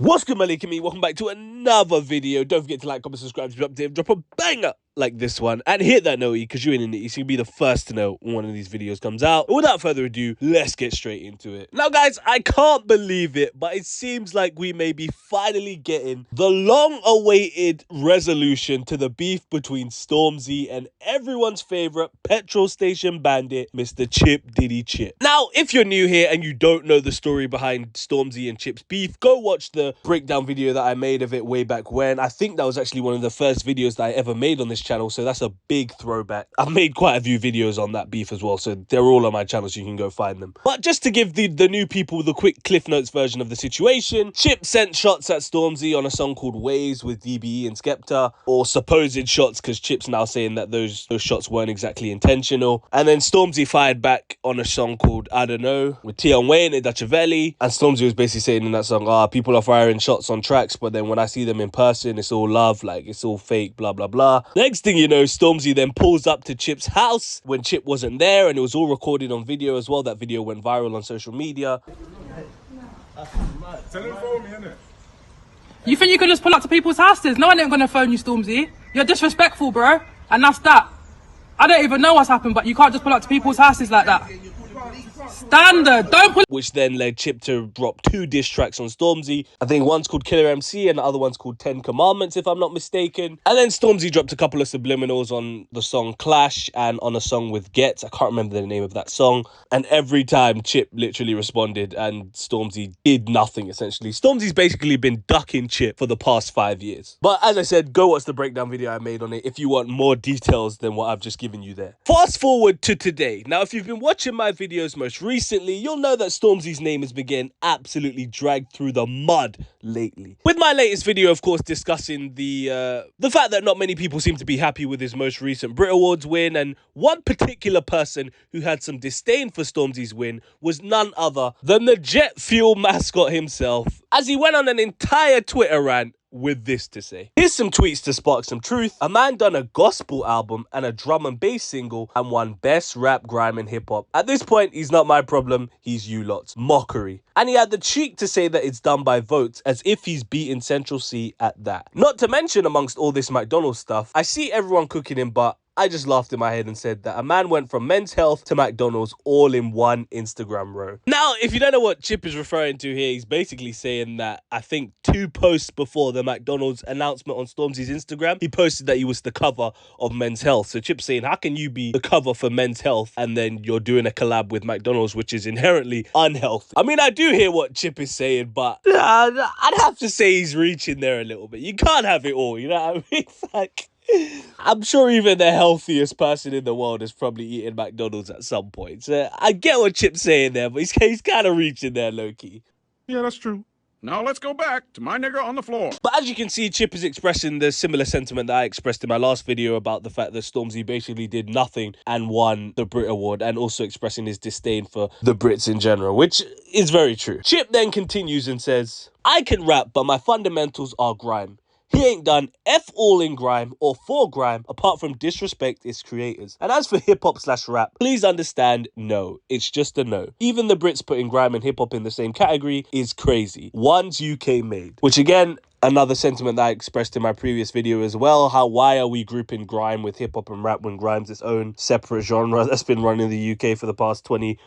What's good, my me? Welcome back to another video. Don't forget to like, comment, subscribe, drop a banger like this one, and hit that note because you're in it. You can be the first to know when one of these videos comes out. But without further ado, let's get straight into it. Now, guys, I can't believe it, but it seems like we may be finally getting the long-awaited resolution to the beef between Stormzy and everyone's favorite petrol station bandit, Mr. Chip. Now, if you're new here and you don't know the story behind Stormzy and Chip's beef, go watch the breakdown video that I made of it way back when. I think that was actually one of the first videos that I ever made on this channel, so that's a big throwback. I've made quite a few videos on that beef as well, so they're all on my channel, so you can go find them. But just to give the new people the quick Cliff Notes version of the situation, Chip sent shots at Stormzy on a song called Waves with DBE and Skepta, or supposed shots, because Chip's now saying that those shots weren't exactly intentional. And then Stormzy fired back on a song called I Don't Know with theonlylitt, and Stormzy was basically saying in that song, people are firing shots on tracks, but then when I see them in person, it's all love, like it's all fake, blah blah blah. Next thing you know, Stormzy then pulls up to Chip's house when Chip wasn't there, and it was all recorded on video as well. That video went viral on social media. You think you can just pull up to people's houses? No one ain't gonna phone you, Stormzy. You're disrespectful, bro, and that's that. I don't even know what's happened, but you can't just pull up to people's houses like that. Standard, don't pull. Which then led Chip to drop 2 diss tracks on Stormzy. I think one's called Killer MC and the other one's called 10 Commandments, if I'm not mistaken. And then Stormzy dropped a couple of subliminals on the song Clash and on a song with Gets. I can't remember the name of that song. And every time Chip literally responded and Stormzy did nothing, essentially. Stormzy's basically been ducking Chip for the past 5 years. But as I said, go watch the breakdown video I made on it if you want more details than what I've just given you there. Fast forward to today. Now, if you've been watching my videos most recently, you'll know that Stormzy's name has been getting absolutely dragged through the mud lately. With my latest video, of course, discussing the fact that not many people seem to be happy with his most recent Brit Awards win, and one particular person who had some disdain for Stormzy's win was none other than the jet fuel mascot himself, as he went on an entire Twitter rant with this to say. Here's some tweets to spark some truth. A man done a gospel album and a drum and bass single and won best rap, grime and hip hop. At this point, he's not my problem, he's you lot's. Mockery. And he had the cheek to say that it's done by votes, as if he's beaten Central C at that. Not to mention, amongst all this McDonald's stuff, I see everyone cooking him, but I just laughed in my head and said that a man went from Men's Health to McDonald's all in one Instagram row. Now, if you don't know what Chip is referring to here, he's basically saying that I think 2 posts before the McDonald's announcement on Stormzy's Instagram, he posted that he was the cover of Men's Health. So Chip's saying, how can you be the cover for Men's Health and then you're doing a collab with McDonald's, which is inherently unhealthy? I mean, I do hear what Chip is saying, but I'd have to say he's reaching there a little bit. You can't have it all, you know what I mean? It's like, I'm sure even the healthiest person in the world has probably eaten McDonald's at some point. So I get what Chip's saying there, but he's kind of reaching there, low-key. Yeah, that's true. Now let's go back to my nigger on the floor. But as you can see, Chip is expressing the similar sentiment that I expressed in my last video about the fact that Stormzy basically did nothing and won the Brit Award, and also expressing his disdain for the Brits in general, which is very true. Chip then continues and says, I can rap, but my fundamentals are grime. He ain't done F all in grime or for grime apart from disrespect its creators. And as for hip-hop/rap, please understand, no. It's just a no. Even the Brits putting grime and hip-hop in the same category is crazy. One's UK made. Which again, another sentiment that I expressed in my previous video as well, why are we grouping grime with hip-hop and rap when grime's its own separate genre that's been run in the UK for the past 20+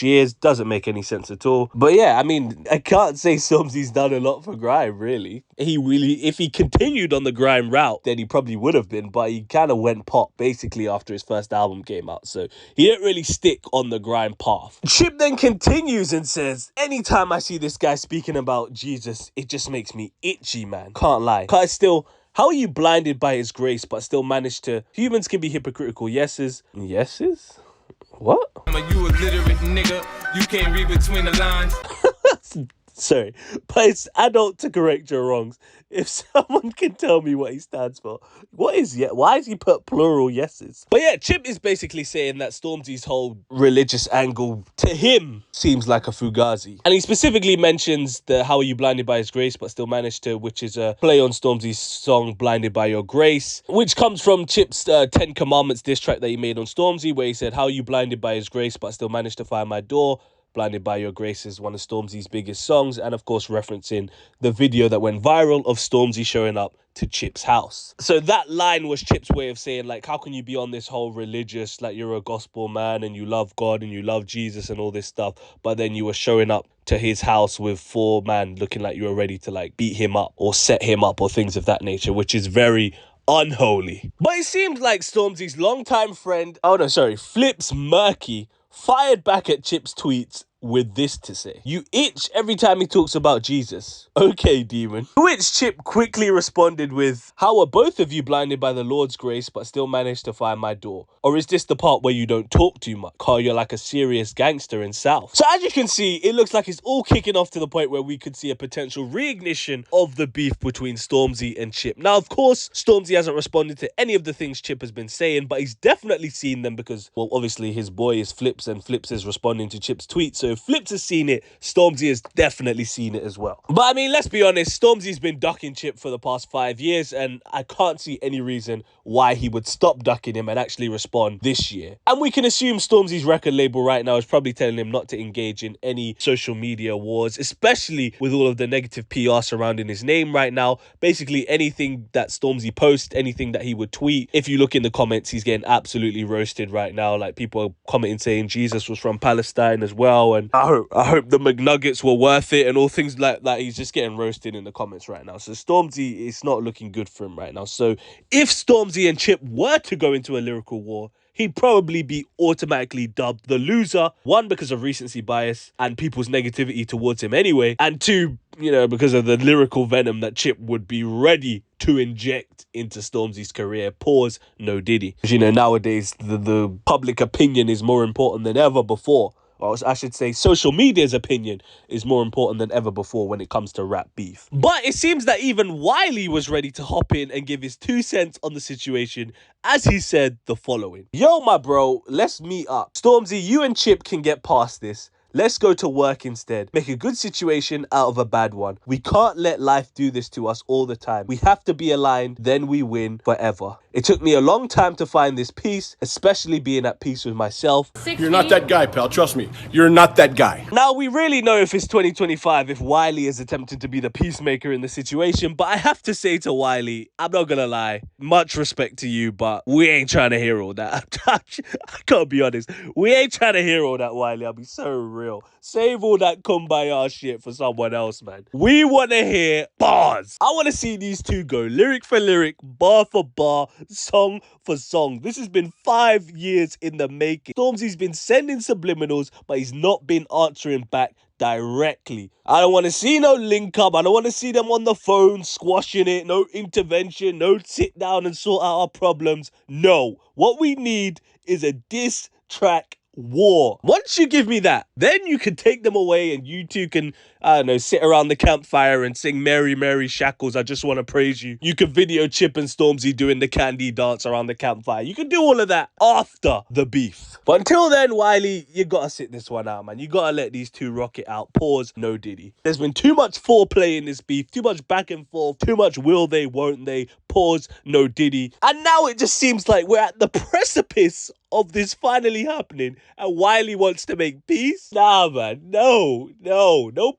years? Doesn't make any sense at all. But yeah, I mean, I can't say Stormzy's done a lot for grime, really. If he continued on the grime route, then he probably would have been, but he kind of went pop basically after his first album came out, so he didn't really stick on the grime path. Chip then continues and says, anytime I see this guy speaking about Jesus, it just makes me itchy, man. Can't lie. How are you blinded by his grace but still manage to... Humans can be hypocritical. Yeses? What? You a literate nigga. You can't read between the lines. Sorry, but it's adult to correct your wrongs. If someone can tell me what he stands for, what is yet? Why has he put plural yeses? But yeah, Chip is basically saying that Stormzy's whole religious angle to him seems like a fugazi. And he specifically mentions the how are you blinded by his grace but still managed to, which is a play on Stormzy's song Blinded by Your Grace, which comes from Chip's 10 Commandments diss track that he made on Stormzy, where he said, how are you blinded by his grace but still managed to find my door? Blinded by Your Grace is one of Stormzy's biggest songs, and of course referencing the video that went viral of Stormzy showing up to Chip's house. So that line was Chip's way of saying, like, how can you be on this whole religious, like, you're a gospel man and you love God and you love Jesus and all this stuff, but then you were showing up to his house with 4 men looking like you were ready to, like, beat him up or set him up or things of that nature, which is very unholy. But it seems like Stormzy's longtime friend, Flips Murky, fired back at Chip's tweets with this to say: "You itch every time he talks about Jesus. Okay, demon." To which Chip quickly responded with, "How are both of you blinded by the Lord's grace but still managed to find my door? Or is this the part where you don't talk too much? Carl, you're like a serious gangster in South." So as you can see, it looks like it's all kicking off to the point where we could see a potential reignition of the beef between Stormzy and Chip. Now, of course, Stormzy hasn't responded to any of the things Chip has been saying, but he's definitely seen them because, well, obviously his boy is Flips and Flips is responding to Chip's tweet. So if Flips has seen it, Stormzy has definitely seen it as well. But I mean, let's be honest, Stormzy's been ducking Chip for the past 5 years, and I can't see any reason why he would stop ducking him and actually respond this year. And we can assume Stormzy's record label right now is probably telling him not to engage in any social media wars, especially with all of the negative PR surrounding his name right now. Basically, anything that Stormzy posts, anything that he would tweet, if you look in the comments, he's getting absolutely roasted right now. Like, people are commenting saying Jesus was from Palestine as well, and I hope the McNuggets were worth it and all things like that. He's just getting roasted in the comments right now. So Stormzy, it's not looking good for him right now. So if Stormzy and Chip were to go into a lyrical war, he'd probably be automatically dubbed the loser. 1, because of recency bias and people's negativity towards him anyway. And 2, because of the lyrical venom that Chip would be ready to inject into Stormzy's career. Pause, no Diddy. Because, nowadays, the public opinion is more important than ever before. Or I should say social media's opinion is more important than ever before when it comes to rap beef. But it seems that even Wiley was ready to hop in and give his 2 cents on the situation, as he said the following: "Yo, my bro, let's meet up. Stormzy, you and Chip can get past this. Let's go to work instead. Make a good situation out of a bad one. We can't let life do this to us all the time. We have to be aligned, then we win forever. It took me a long time to find this peace, especially being at peace with myself." You're not that guy, pal. Trust me. You're not that guy. Now, we really know if it's 2025, if Wiley is attempting to be the peacemaker in the situation, but I have to say to Wiley, I'm not gonna lie, much respect to you, but we ain't trying to hear all that. I can't be honest. We ain't trying to hear all that, Wiley. I'll be so real. Save all that kumbaya shit for someone else, man. We want to hear bars. I want to see these two go lyric for lyric, bar for bar, song for song. This has been 5 years in the making. Stormzy's been sending subliminals, but he's not been answering back directly. I don't want to see no link up. I don't want to see them on the phone squashing it. No intervention. No sit down and sort out our problems. No. What we need is a diss track war. Once you give me that, then you can take them away and you two can, I don't know, sit around the campfire and sing Mary, Mary Shackles, I Just Want to Praise You. You can video Chip and Stormzy doing the candy dance around the campfire. You can do all of that after the beef. But until then, Wiley, you gotta sit this one out, man. You gotta let these two rock it out. Pause, no Diddy. There's been too much foreplay in this beef, too much back and forth, too much will they, won't they. Pause, no Diddy. And now it just seems like we're at the precipice of this finally happening, and Wiley wants to make peace? Nah, man, no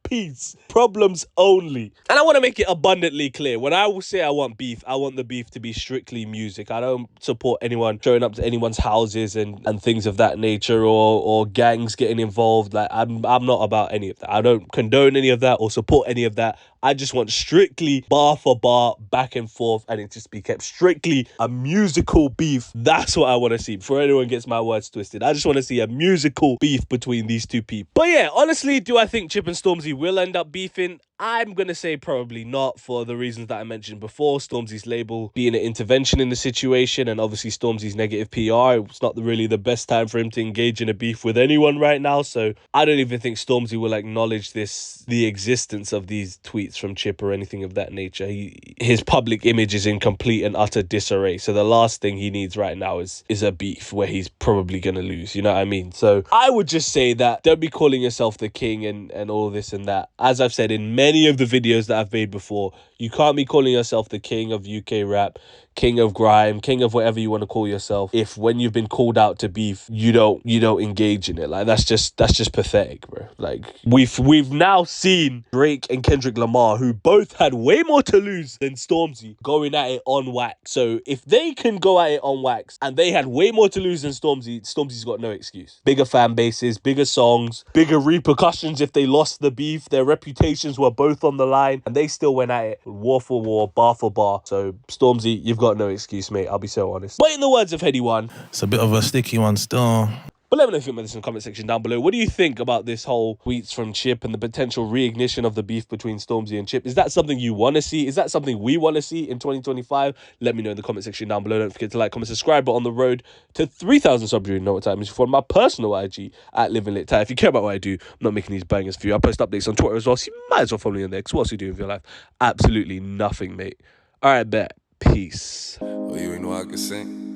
peace. Problems only. And I want to make it abundantly clear, when I will say I want beef, I want the beef to be strictly music. I don't support anyone showing up to anyone's houses and things of that nature, or gangs getting involved. Like, I'm not about any of that. I don't condone any of that or support any of that. I just want strictly bar for bar, back and forth, and it just be kept strictly a musical beef. That's what I want to see. Before anyone gets my words twisted, I just want to see a musical beef between these two people. But yeah, honestly, do I think Chip and Stormzy will end up beefing? I'm going to say probably not, for the reasons that I mentioned before. Stormzy's label being an intervention in the situation, and obviously Stormzy's negative PR. It's not really the best time for him to engage in a beef with anyone right now. So I don't even think Stormzy will acknowledge the existence of these tweets from Chip or anything of that nature. His public image is in complete and utter disarray. So the last thing he needs right now is a beef where he's probably going to lose. You know what I mean? So I would just say that don't be calling yourself the king and all this and that. As I've said in many many of the videos that I've made before, you can't be calling yourself the king of UK rap, king of grime, king of whatever you want to call yourself, if when you've been called out to beef, you don't engage in it. Like, that's just pathetic, bro. Like, we've now seen Drake and Kendrick Lamar, who both had way more to lose than Stormzy, going at it on wax. So if they can go at it on wax and they had way more to lose than Stormzy's got no excuse. Bigger fan bases, bigger songs, bigger repercussions if they lost the beef. Their reputations were both on the line and they still went at it war for war, bar for bar. So Stormzy, you've got no excuse, mate. I'll be so honest. But in the words of Heady One, it's a bit of a sticky one still. But let me know if you think about this in the comment section down below. What do you think about this whole tweets from Chip and the potential reignition of the beef between Stormzy and Chip? Is that something you want to see? Is that something we want to see in 2025? Let me know in the comment section down below. Don't forget to like, comment, subscribe. But on the road to 3,000 subs, you know what time is. You follow my personal IG at LiTTyENT. If you care about what I do, I'm not making these bangers for you. I post updates on Twitter as well, so you might as well follow me on there. Because what else you do with your life? Absolutely nothing, mate. All right, bet. Peace. Oh, you ain't know I could sing?